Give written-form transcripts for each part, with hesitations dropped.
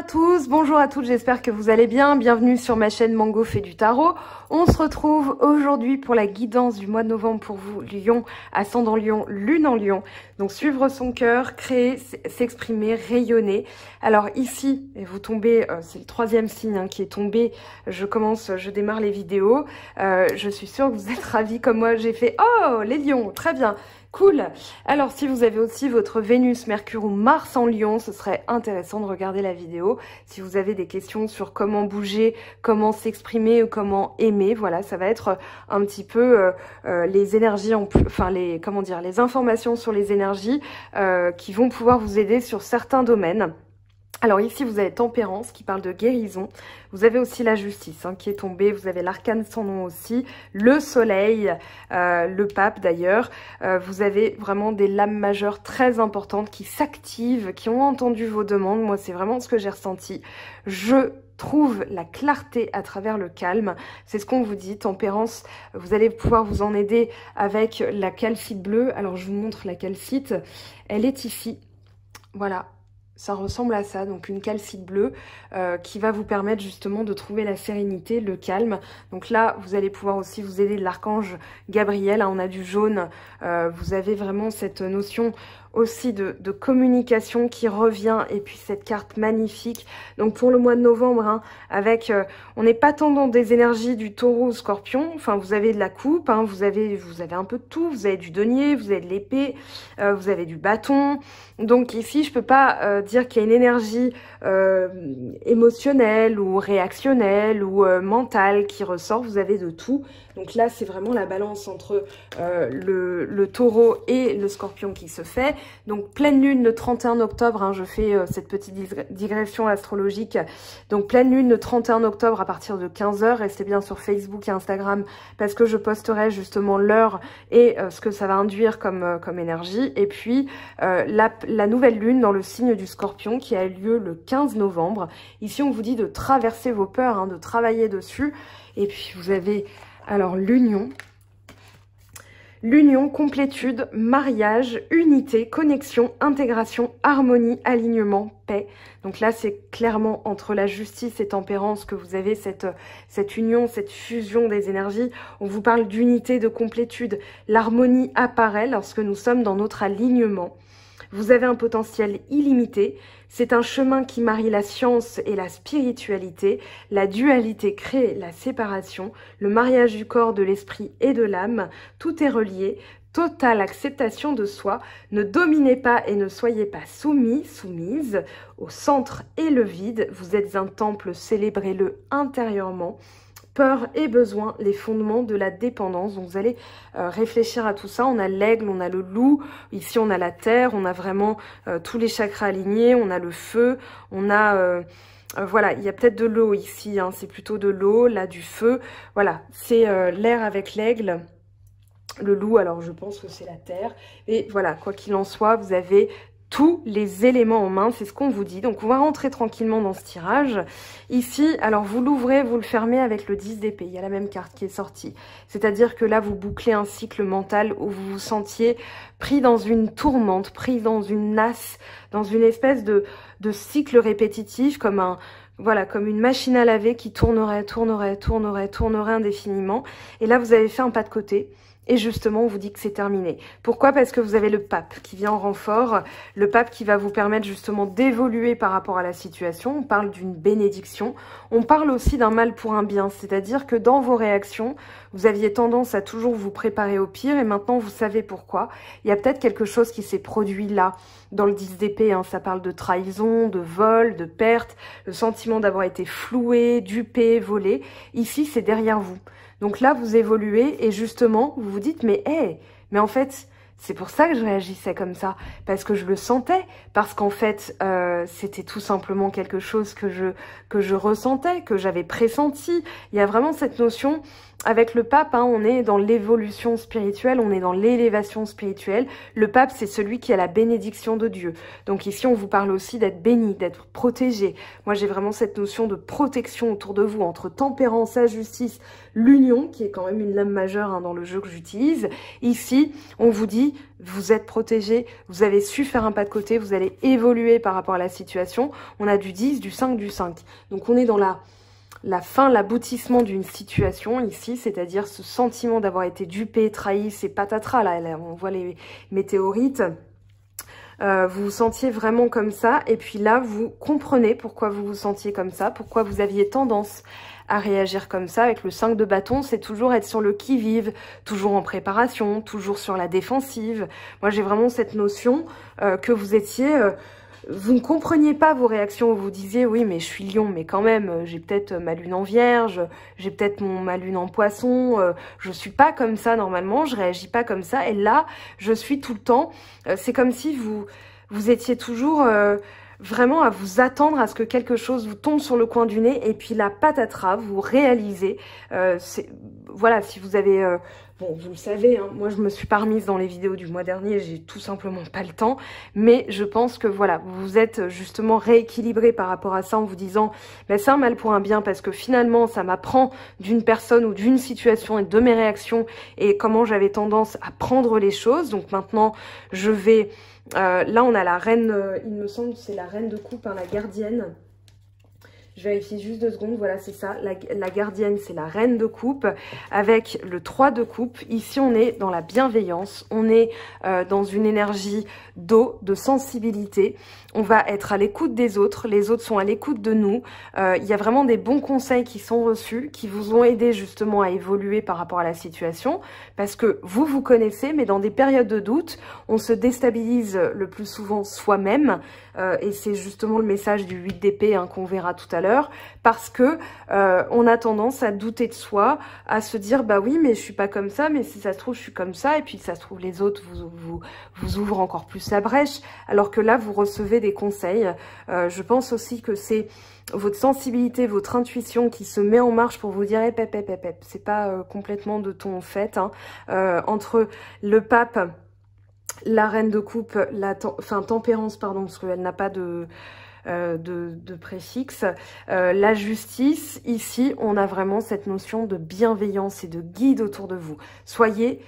à tous, bonjour à toutes, j'espère que vous allez bien. Bienvenue sur ma chaîne Mango fait du tarot. On se retrouve aujourd'hui pour la guidance du mois de novembre pour vous, Lion, ascendant Lion, lune en Lion. Donc suivre son cœur, créer, s'exprimer, rayonner. Alors ici, vous tombez, c'est le troisième signe qui est tombé. Je démarre les vidéos. Je suis sûre que vous êtes ravis comme moi. J'ai fait « Oh, les lions, très bien !» Cool. Alors, si vous avez aussi votre Vénus, Mercure ou Mars en Lion, ce serait intéressant de regarder la vidéo. Si vous avez des questions sur comment bouger, comment s'exprimer ou comment aimer, voilà, ça va être un petit peu les énergies, les informations sur les énergies qui vont pouvoir vous aider sur certains domaines. Alors ici, vous avez Tempérance qui parle de guérison. Vous avez aussi la Justice qui est tombée. Vous avez l'Arcane sans nom aussi. Le Soleil, le Pape d'ailleurs. Vous avez vraiment des lames majeures très importantes qui s'activent, qui ont entendu vos demandes. Moi, c'est vraiment ce que j'ai ressenti. Je trouve la clarté à travers le calme. C'est ce qu'on vous dit. Tempérance, vous allez pouvoir vous en aider avec la calcite bleue. Alors, je vous montre la calcite. Elle est ici. Voilà. Ça ressemble à ça, donc une calcite bleue qui va vous permettre justement de trouver la sérénité, le calme. Donc là, vous allez pouvoir aussi vous aider de l'archange Gabriel. On a du jaune. Vous avez vraiment cette notion aussi de communication qui revient, et puis cette carte magnifique. Donc pour le mois de novembre, avec on n'est pas tant dans des énergies du taureau ou scorpion. Enfin, vous avez de la coupe, vous avez un peu de tout. Vous avez du denier, vous avez de l'épée, vous avez du bâton. Donc ici, je peux pas dire qu'il y a une énergie émotionnelle ou réactionnelle ou mentale qui ressort. Vous avez de tout. Donc là, c'est vraiment la balance entre le taureau et le scorpion qui se fait. Donc pleine lune le 31 octobre, je fais cette petite digression astrologique. Donc pleine lune le 31 octobre à partir de 15 h. Restez bien sur Facebook et Instagram parce que je posterai justement l'heure et ce que ça va induire comme énergie. Et puis la nouvelle lune dans le signe du scorpion qui a lieu le 15 novembre. Ici, on vous dit de traverser vos peurs, de travailler dessus. Et puis vous avez alors l'union. L'union, complétude, mariage, unité, connexion, intégration, harmonie, alignement, paix. Donc là, c'est clairement entre la justice et tempérance que vous avez cette union, cette fusion des énergies. On vous parle d'unité, de complétude. L'harmonie apparaît lorsque nous sommes dans notre alignement. Vous avez un potentiel illimité. C'est un chemin qui marie la science et la spiritualité. La dualité crée la séparation. Le mariage du corps, de l'esprit et de l'âme. Tout est relié. Totale acceptation de soi. Ne dominez pas et ne soyez pas soumis, soumise. Au centre et le vide. Vous êtes un temple, célébrez-le intérieurement. Peur et besoin, les fondements de la dépendance. Donc vous allez réfléchir à tout ça. On a l'aigle, on a le loup, ici on a la terre, on a vraiment tous les chakras alignés, on a le feu, on a... voilà, il y a peut-être de l'eau ici, c'est plutôt de l'eau, là du feu. Voilà, c'est l'air avec l'aigle. Le loup, alors je pense que c'est la terre. Et voilà, quoi qu'il en soit, vous avez tous les éléments en main, c'est ce qu'on vous dit. Donc on va rentrer tranquillement dans ce tirage. Ici, alors vous l'ouvrez, vous le fermez avec le 10 d'épée. Il y a la même carte qui est sortie. C'est-à-dire que là, vous bouclez un cycle mental où vous vous sentiez pris dans une tourmente, pris dans une nasse, dans une espèce de cycle répétitif, comme une machine à laver qui tournerait indéfiniment. Et là, vous avez fait un pas de côté. Et justement, on vous dit que c'est terminé. Pourquoi? Parce que vous avez le pape qui vient en renfort. Le pape qui va vous permettre justement d'évoluer par rapport à la situation. On parle d'une bénédiction. On parle aussi d'un mal pour un bien. C'est-à-dire que dans vos réactions, vous aviez tendance à toujours vous préparer au pire. Et maintenant, vous savez pourquoi. Il y a peut-être quelque chose qui s'est produit là. Dans le 10 d'épée, ça parle de trahison, de vol, de perte. Le sentiment d'avoir été floué, dupé, volé. Ici, c'est derrière vous. Donc là, vous évoluez et justement, vous vous dites, mais en fait, c'est pour ça que je réagissais comme ça. Parce que je le sentais. Parce qu'en fait, c'était tout simplement quelque chose que je ressentais, que j'avais pressenti. Il y a vraiment cette notion avec le pape, hein, on est dans l'évolution spirituelle, on est dans l'élévation spirituelle. Le pape, c'est celui qui a la bénédiction de Dieu. Donc ici, on vous parle aussi d'être béni, d'être protégé. Moi, j'ai vraiment cette notion de protection autour de vous, entre tempérance, la justice, l'union, qui est quand même une lame majeure hein, dans le jeu que j'utilise. Ici, on vous dit, vous êtes protégé, vous avez su faire un pas de côté, vous allez évoluer par rapport à la situation. On a du 10, du 5, du 5. Donc on est dans la fin, l'aboutissement d'une situation ici, c'est-à-dire ce sentiment d'avoir été dupé, trahi, c'est patatras, là, on voit les météorites. Vous vous sentiez vraiment comme ça, et puis là, vous comprenez pourquoi vous vous sentiez comme ça, pourquoi vous aviez tendance à réagir comme ça. Avec le 5 de bâton, c'est toujours être sur le qui-vive, toujours en préparation, toujours sur la défensive. Moi, j'ai vraiment cette notion que vous étiez... vous ne compreniez pas vos réactions, vous disiez oui mais je suis lion, mais quand même j'ai peut-être ma lune en vierge, j'ai peut-être ma lune en poisson, je suis pas comme ça normalement, je réagis pas comme ça, et là je suis tout le temps, c'est comme si vous étiez toujours vraiment à vous attendre à ce que quelque chose vous tombe sur le coin du nez, et puis la patatras, vous réalisez, voilà, si vous avez... Bon, vous le savez, hein, moi je me suis pas remise dans les vidéos du mois dernier, j'ai tout simplement pas le temps, mais je pense que voilà, vous vous êtes justement rééquilibré par rapport à ça en vous disant, ben, c'est un mal pour un bien, parce que finalement ça m'apprend d'une personne ou d'une situation et de mes réactions et comment j'avais tendance à prendre les choses. Donc maintenant je vais, là on a la reine, il me semble que c'est la reine de coupe, hein, la gardienne. Je vérifie juste 2 secondes, voilà c'est ça, la gardienne c'est la reine de coupe avec le 3 de coupe. Ici on est dans la bienveillance, on est dans une énergie d'eau, de sensibilité. On va être à l'écoute des autres, les autres sont à l'écoute de nous. Il y a vraiment des bons conseils qui sont reçus, qui vous ont aidé justement à évoluer par rapport à la situation, parce que vous connaissez, mais dans des périodes de doute, on se déstabilise le plus souvent soi-même, et c'est justement le message du 8 d'épée hein, qu'on verra tout à l'heure, parce que on a tendance à douter de soi, à se dire bah oui mais je suis pas comme ça, mais si ça se trouve je suis comme ça, et puis ça se trouve les autres vous ouvrent encore plus la brèche, alors que là vous recevez des conseils. Je pense aussi que c'est votre sensibilité, votre intuition qui se met en marche pour vous dire hey, pep, c'est pas complètement de ton fait, hein. Entre le pape, la reine de coupe, tempérance, pardon, parce qu'elle n'a pas de préfixe, la justice, ici on a vraiment cette notion de bienveillance et de guide autour de vous. Soyez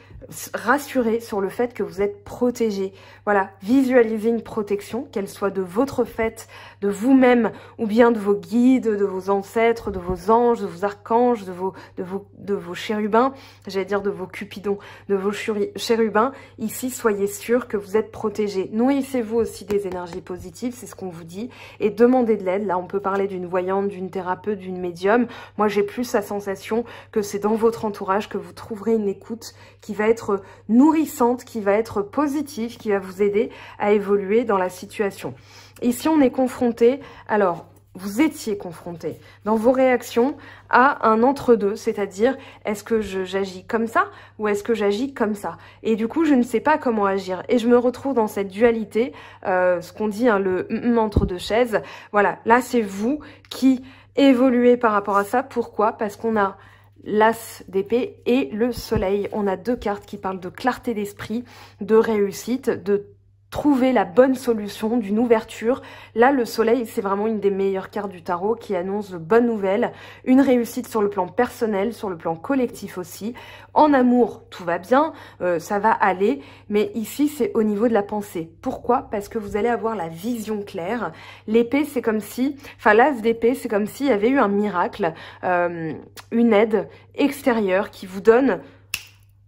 rassurés sur le fait que vous êtes protégés. Voilà, visualisez une protection, qu'elle soit de votre fait, de vous-même, ou bien de vos guides, de vos ancêtres, de vos anges, de vos archanges, de vos chérubins, j'allais dire de vos cupidons, de vos chérubins. Ici, soyez sûrs que vous êtes protégés. Nourrissez-vous aussi des énergies positives, c'est ce qu'on vous dit, et demandez de l'aide. Là, on peut parler d'une voyante, d'une thérapeute, d'une médium. Moi, j'ai plus la sensation que c'est dans votre entourage que vous trouverez une écoute qui va être nourrissante, qui va être positive, qui va vous aider à évoluer dans la situation. Ici, on est confronté, alors, vous étiez confronté dans vos réactions à un entre-deux, c'est-à-dire est-ce que j'agis comme ça ou est-ce que j'agis comme ça? Et du coup, je ne sais pas comment agir. Et je me retrouve dans cette dualité, ce qu'on dit, hein, le entre deux chaises. Voilà, là, c'est vous qui évoluez par rapport à ça. Pourquoi? Parce qu'on a l'as d'épée et le soleil. On a 2 cartes qui parlent de clarté d'esprit, de réussite, de trouver la bonne solution, d'une ouverture. Là, le soleil, c'est vraiment une des meilleures cartes du tarot qui annonce de bonnes nouvelles, une réussite sur le plan personnel, sur le plan collectif aussi. En amour, tout va bien, ça va aller, mais ici, c'est au niveau de la pensée. Pourquoi? Parce que vous allez avoir la vision claire. L'épée, c'est comme si, enfin l'as d'épée, c'est comme s'il y avait eu un miracle, une aide extérieure qui vous donne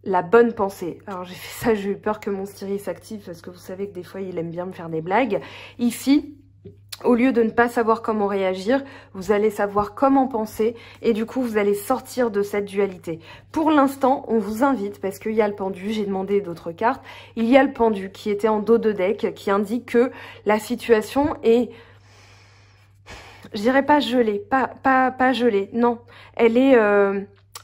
la bonne pensée. Alors j'ai fait ça, j'ai eu peur que mon styrie s'active parce que vous savez que des fois il aime bien me faire des blagues. Ici, au lieu de ne pas savoir comment réagir, vous allez savoir comment penser et du coup vous allez sortir de cette dualité. Pour l'instant, on vous invite, parce qu'il y a le pendu, j'ai demandé d'autres cartes, il y a le pendu qui était en dos de deck qui indique que la situation est... Je dirais pas gelée, pas gelée, non. Elle est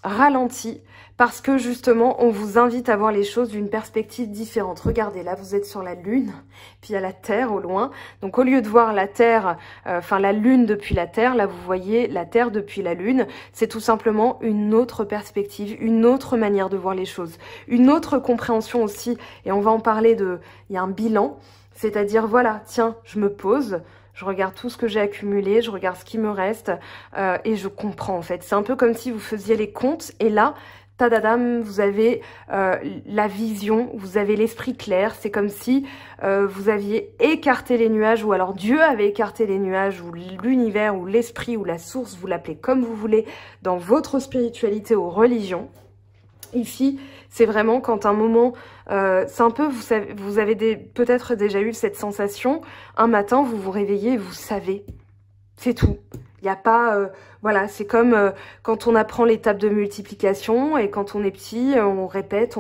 ralenti parce que justement on vous invite à voir les choses d'une perspective différente. Regardez, là vous êtes sur la lune, puis il y a la terre au loin. Donc au lieu de voir la terre, la lune depuis la terre, là vous voyez la terre depuis la lune. C'est tout simplement une autre perspective, une autre manière de voir les choses, une autre compréhension aussi. Et on va en parler il y a un bilan, c'est-à-dire voilà, tiens, je me pose. Je regarde tout ce que j'ai accumulé, je regarde ce qui me reste et je comprends en fait. C'est un peu comme si vous faisiez les comptes et là, tadadam, vous avez la vision, vous avez l'esprit clair. C'est comme si vous aviez écarté les nuages ou alors Dieu avait écarté les nuages ou l'univers ou l'esprit ou la source, vous l'appelez comme vous voulez, dans votre spiritualité ou religion. Ici, c'est vraiment quand un moment, c'est un peu, vous avez peut-être déjà eu cette sensation, un matin, vous vous réveillez et vous savez, c'est tout. Il n'y a pas, voilà, c'est comme quand on apprend l'étape de multiplication et quand on est petit, on répète,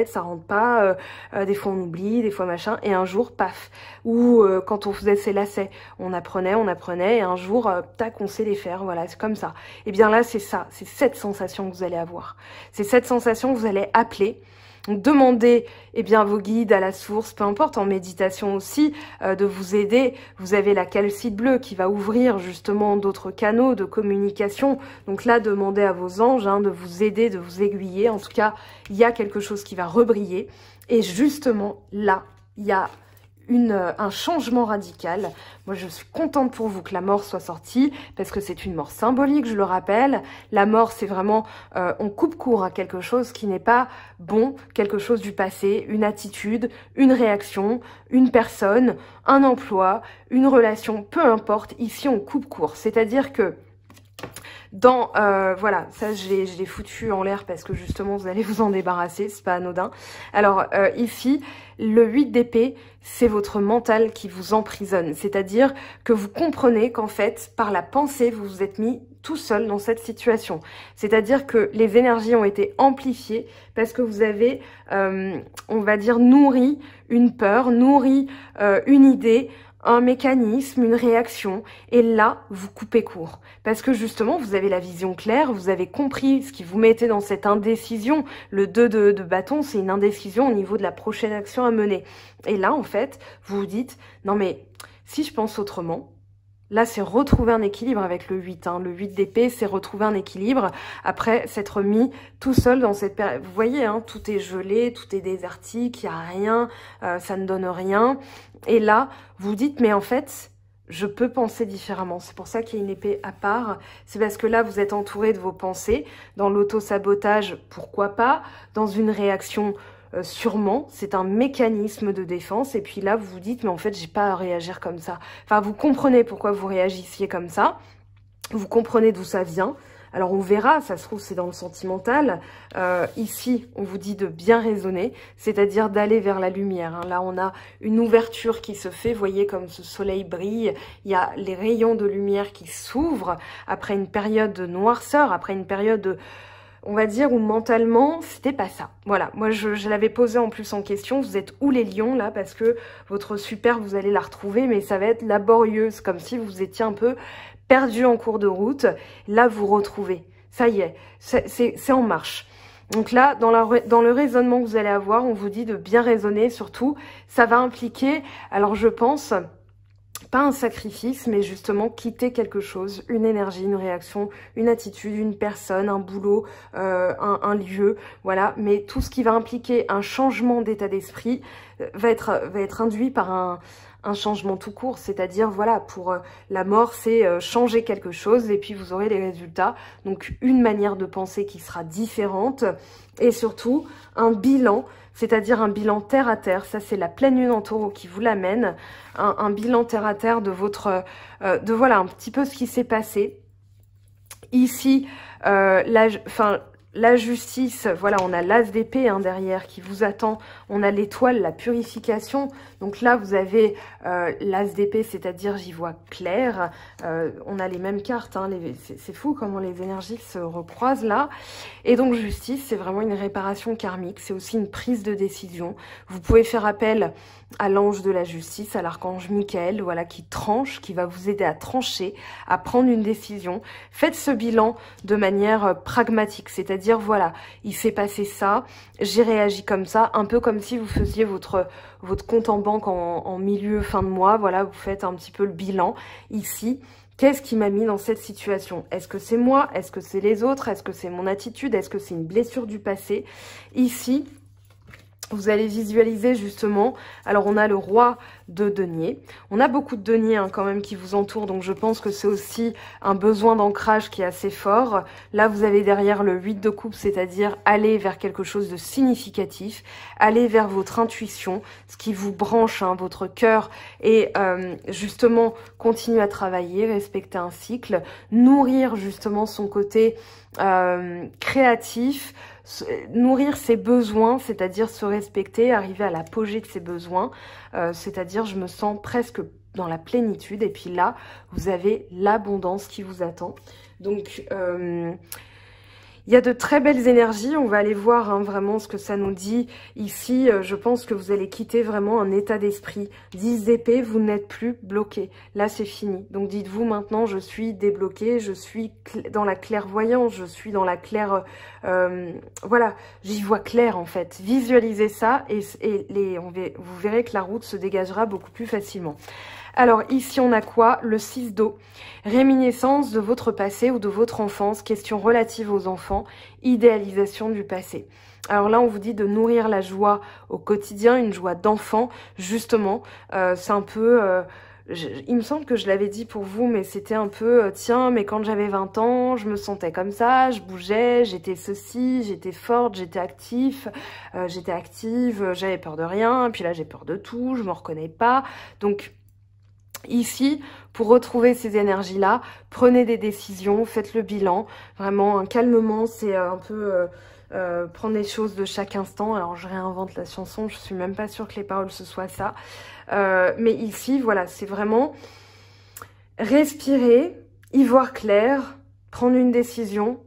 ça rentre pas, des fois on oublie, des fois machin, et un jour, paf. Ou quand on faisait ses lacets, on apprenait, et un jour, tac, on sait les faire, voilà, c'est comme ça. Et bien là, c'est ça, c'est cette sensation que vous allez avoir. C'est cette sensation que vous allez appeler. Demandez bien, vos guides à la source, peu importe, en méditation aussi, de vous aider. Vous avez la calcite bleue qui va ouvrir justement d'autres canaux de communication. Donc là, demandez à vos anges de vous aider, de vous aiguiller. En tout cas, il y a quelque chose qui va rebriller. Et justement, là, il y a un changement radical. Moi, je suis contente pour vous que la mort soit sortie, parce que c'est une mort symbolique, je le rappelle. La mort, c'est vraiment, on coupe court à quelque chose qui n'est pas bon, quelque chose du passé, une attitude, une réaction, une personne, un emploi, une relation, peu importe. Ici, on coupe court. C'est-à-dire que voilà, ça je l'ai foutu en l'air parce que justement vous allez vous en débarrasser, c'est pas anodin. Alors ici, le 8 d'épée, c'est votre mental qui vous emprisonne, c'est-à-dire que vous comprenez qu'en fait, par la pensée, vous vous êtes mis tout seul dans cette situation. C'est-à-dire que les énergies ont été amplifiées parce que vous avez, on va dire, nourri une peur, nourri une idée, un mécanisme, une réaction, et là, vous coupez court. Parce que justement, vous avez la vision claire, vous avez compris ce qui vous mettait dans cette indécision. Le 2 de bâton, c'est une indécision au niveau de la prochaine action à mener. Et là, en fait, vous vous dites, non mais, si je pense autrement, là, c'est retrouver un équilibre avec le 8. Le 8 d'épée, c'est retrouver un équilibre après s'être mis tout seul dans cette période. Vous voyez, tout est gelé, tout est désertique, il n'y a rien, ça ne donne rien. Et là, vous dites, mais en fait, je peux penser différemment. C'est pour ça qu'il y a une épée à part. C'est parce que là, vous êtes entouré de vos pensées. Dans l'auto-sabotage, pourquoi pas. Dans une réaction, sûrement. C'est un mécanisme de défense. Et puis là, vous vous dites, mais en fait, j'ai pas à réagir comme ça. Enfin, vous comprenez pourquoi vous réagissiez comme ça. Vous comprenez d'où ça vient. Alors on verra, ça se trouve c'est dans le sentimental. Ici, on vous dit de bien raisonner, c'est-à-dire d'aller vers la lumière. Là, on a une ouverture qui se fait, vous voyez comme ce soleil brille. Il y a les rayons de lumière qui s'ouvrent après une période de noirceur, après une période de... On va dire où mentalement, c'était pas ça. Voilà, moi je l'avais posé en plus en question. Vous êtes où les lions là? Parce que votre super, vous allez la retrouver, mais ça va être laborieux. C'est comme si vous étiez un peu perdu en cours de route. Là, vous retrouvez. Ça y est, c'est en marche. Donc là, dans le raisonnement que vous allez avoir, on vous dit de bien raisonner. Surtout, ça va impliquer, alors je pense... pas un sacrifice, mais justement quitter quelque chose, une énergie, une réaction, une attitude, une personne, un boulot, un lieu, voilà. Mais tout ce qui va impliquer un changement d'état d'esprit va être induit par un changement tout court, c'est-à-dire, voilà, pour la mort, c'est changer quelque chose et puis vous aurez les résultats. Donc, une manière de penser qui sera différente et surtout, un bilan, c'est-à-dire un bilan terre à terre. Ça, c'est la pleine lune en taureau qui vous l'amène. Un bilan terre à terre de votre... de voilà, un petit peu ce qui s'est passé. Ici, la la justice, voilà, on a l'as d'épée hein, derrière qui vous attend. On a l'étoile, la purification. Donc là, vous avez l'as d'épée, c'est-à-dire j'y vois clair. On a les mêmes cartes. Hein, c'est fou comment les énergies se recroisent là. Et donc justice, c'est vraiment une réparation karmique. C'est aussi une prise de décision. Vous pouvez faire appel à l'ange de la justice, à l'archange Michael, voilà, qui tranche, qui va vous aider à trancher, à prendre une décision. Faites ce bilan de manière pragmatique, c'est-à-dire, voilà, il s'est passé ça, j'ai réagi comme ça, un peu comme si vous faisiez votre compte en banque en milieu, fin de mois, voilà, vous faites un petit peu le bilan ici. Qu'est-ce qui m'a mis dans cette situation? Est-ce que c'est moi? Est-ce que c'est les autres? Est-ce que c'est mon attitude? Est-ce que c'est une blessure du passé? Ici, vous allez visualiser justement, alors on a le roi de denier, on a beaucoup de deniers hein, quand même qui vous entourent, donc je pense que c'est aussi un besoin d'ancrage qui est assez fort. Là vous avez derrière le 8 de coupe, c'est-à-dire aller vers quelque chose de significatif, aller vers votre intuition, ce qui vous branche, hein, votre cœur, et justement continuer à travailler, respecter un cycle, nourrir justement son côté créatif, nourrir ses besoins, c'est-à-dire se respecter, arriver à l'apogée de ses besoins, c'est-à-dire je me sens presque dans la plénitude, et puis là, vous avez l'abondance qui vous attend. Donc, il y a de très belles énergies, on va aller voir hein, vraiment ce que ça nous dit. Ici, je pense que vous allez quitter vraiment un état d'esprit. 10 d'épée, vous n'êtes plus bloqué. Là, c'est fini. Donc dites-vous maintenant, je suis débloqué, je suis dans la clairvoyance, je suis dans la claire... voilà, j'y vois clair en fait. Visualisez ça et vous verrez que la route se dégagera beaucoup plus facilement. Alors ici on a quoi? Le 6 d'eau, réminiscence de votre passé ou de votre enfance, question relative aux enfants, idéalisation du passé. Alors là on vous dit de nourrir la joie au quotidien, une joie d'enfant, justement, c'est un peu... il me semble que je l'avais dit pour vous, mais c'était un peu, tiens, mais quand j'avais 20 ans, je me sentais comme ça, je bougeais, j'étais ceci, j'étais forte, j'étais active, j'avais peur de rien, puis là j'ai peur de tout, je me reconnais pas, donc... Ici, pour retrouver ces énergies-là, prenez des décisions, faites le bilan. Vraiment, calmement, c'est un peu prendre les choses de chaque instant. Alors, je réinvente la chanson, je suis même pas sûre que les paroles ce soit ça. Mais ici, voilà, c'est vraiment respirer, y voir clair, prendre une décision.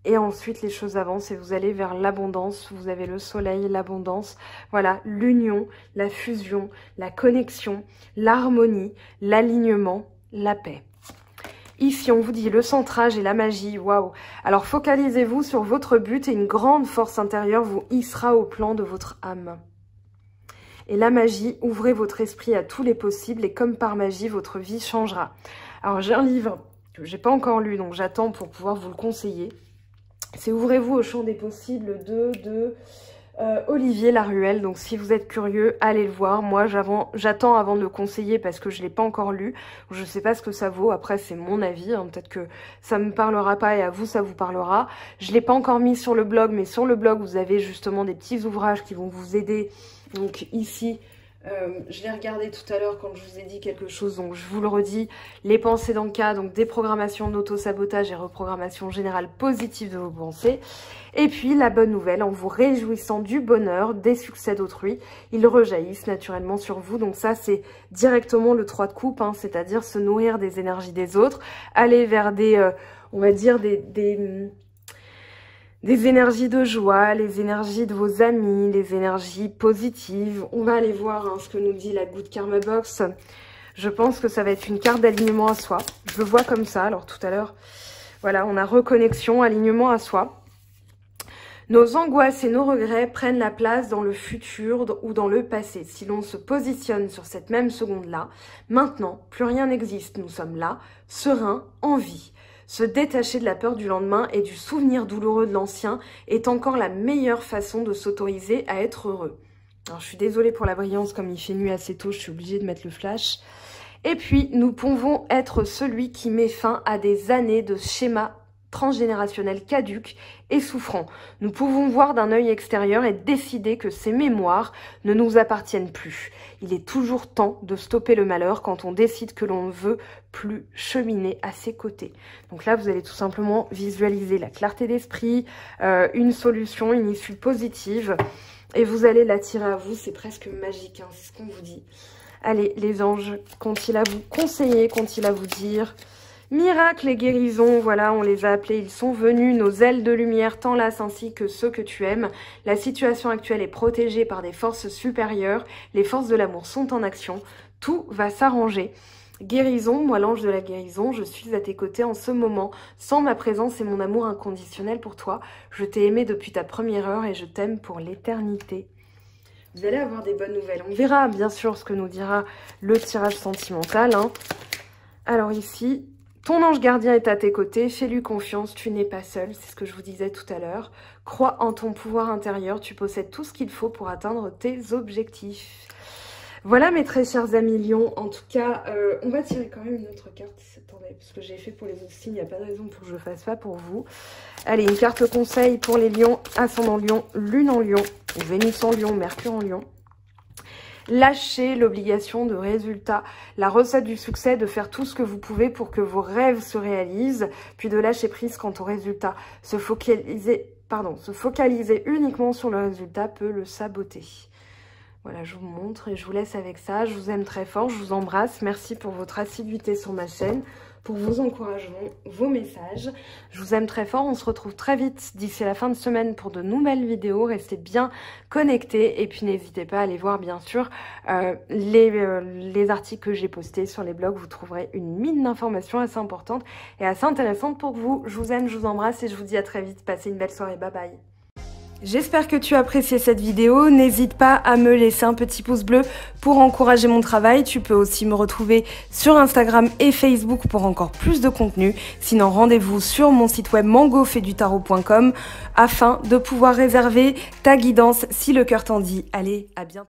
Et ensuite, les choses avancent et vous allez vers l'abondance. Vous avez le soleil, l'abondance. Voilà, l'union, la fusion, la connexion, l'harmonie, l'alignement, la paix. Ici, on vous dit le centrage et la magie. Waouh! Alors, focalisez-vous sur votre but et une grande force intérieure vous hissera au plan de votre âme. Et la magie, ouvrez votre esprit à tous les possibles et comme par magie, votre vie changera. Alors, j'ai un livre que j'ai pas encore lu, donc j'attends pour pouvoir vous le conseiller. C'est Ouvrez-vous au champ des possibles de Olivier Laruelle. Donc si vous êtes curieux, allez le voir. Moi j'attends avant de le conseiller parce que je ne l'ai pas encore lu. Je ne sais pas ce que ça vaut. Après c'est mon avis. Hein. Peut-être que ça ne me parlera pas et à vous ça vous parlera. Je ne l'ai pas encore mis sur le blog, mais sur le blog vous avez justement des petits ouvrages qui vont vous aider. Donc ici... je l'ai regardé tout à l'heure quand je vous ai dit quelque chose, donc je vous le redis, les pensées d'Anka, donc déprogrammation d'auto-sabotage et reprogrammation générale positive de vos pensées. Et puis la bonne nouvelle, en vous réjouissant du bonheur, des succès d'autrui, ils rejaillissent naturellement sur vous. Donc ça c'est directement le 3 de coupe, hein, c'est-à-dire se nourrir des énergies des autres, aller vers des, on va dire des énergies de joie, les énergies de vos amis, les énergies positives. On va aller voir hein, ce que nous dit la Good Karma Box. Je pense que ça va être une carte d'alignement à soi. Je le vois comme ça. Alors tout à l'heure, voilà, on a reconnexion, alignement à soi. Nos angoisses et nos regrets prennent la place dans le futur ou dans le passé. Si l'on se positionne sur cette même seconde-là, maintenant, plus rien n'existe. Nous sommes là, sereins, en vie. Se détacher de la peur du lendemain et du souvenir douloureux de l'ancien est encore la meilleure façon de s'autoriser à être heureux. Alors je suis désolée pour la brillance, comme il fait nuit assez tôt, je suis obligée de mettre le flash. Et puis, nous pouvons être celui qui met fin à des années de schémas transgénérationnels caduques et souffrants. Nous pouvons voir d'un œil extérieur et décider que ces mémoires ne nous appartiennent plus. Il est toujours temps de stopper le malheur quand on décide que l'on ne veut plus cheminer à ses côtés. Donc là, vous allez tout simplement visualiser la clarté d'esprit, une solution, une issue positive, et vous allez l'attirer à vous. C'est presque magique, hein, c'est ce qu'on vous dit. Allez, les anges, qu'ont-ils à vous conseiller, qu'ont-ils à vous dire ? Miracles et guérisons, voilà, on les a appelés, ils sont venus, nos ailes de lumière t'enlacent ainsi que ceux que tu aimes. La situation actuelle est protégée par des forces supérieures, les forces de l'amour sont en action, tout va s'arranger. Guérison, moi l'ange de la guérison, je suis à tes côtés en ce moment, sans ma présence et mon amour inconditionnel pour toi. Je t'ai aimé depuis ta première heure et je t'aime pour l'éternité. Vous allez avoir des bonnes nouvelles. On verra bien sûr ce que nous dira le tirage sentimental, hein. Alors ici... Ton ange gardien est à tes côtés, fais-lui confiance, tu n'es pas seul, c'est ce que je vous disais tout à l'heure. Crois en ton pouvoir intérieur, tu possèdes tout ce qu'il faut pour atteindre tes objectifs. Voilà mes très chers amis lions, en tout cas, on va tirer quand même une autre carte. Attendez, parce que j'ai fait pour les autres signes, il n'y a pas de raison pour que je ne le fasse pas pour vous. Allez, une carte conseil pour les lions, ascendant lion, lune en lion, Vénus en lion, Mercure en lion. Lâchez l'obligation de résultat. La recette du succès, de faire tout ce que vous pouvez pour que vos rêves se réalisent, puis de lâcher prise quant au résultat. Se focaliser uniquement sur le résultat peut le saboter. Voilà, je vous montre et je vous laisse avec ça. Je vous aime très fort, je vous embrasse. Merci pour votre assiduité sur ma chaîne, pour vos encouragements, vos messages. Je vous aime très fort. On se retrouve très vite d'ici la fin de semaine pour de nouvelles vidéos. Restez bien connectés et puis n'hésitez pas à aller voir bien sûr les articles que j'ai postés sur les blogs. Vous trouverez une mine d'informations assez importante et assez intéressante pour vous. Je vous aime, je vous embrasse et je vous dis à très vite. Passez une belle soirée. Bye bye. J'espère que tu as apprécié cette vidéo, n'hésite pas à me laisser un petit pouce bleu pour encourager mon travail. Tu peux aussi me retrouver sur Instagram et Facebook pour encore plus de contenu. Sinon, rendez-vous sur mon site web mangofaidutarot.com afin de pouvoir réserver ta guidance si le cœur t'en dit. Allez, à bientôt.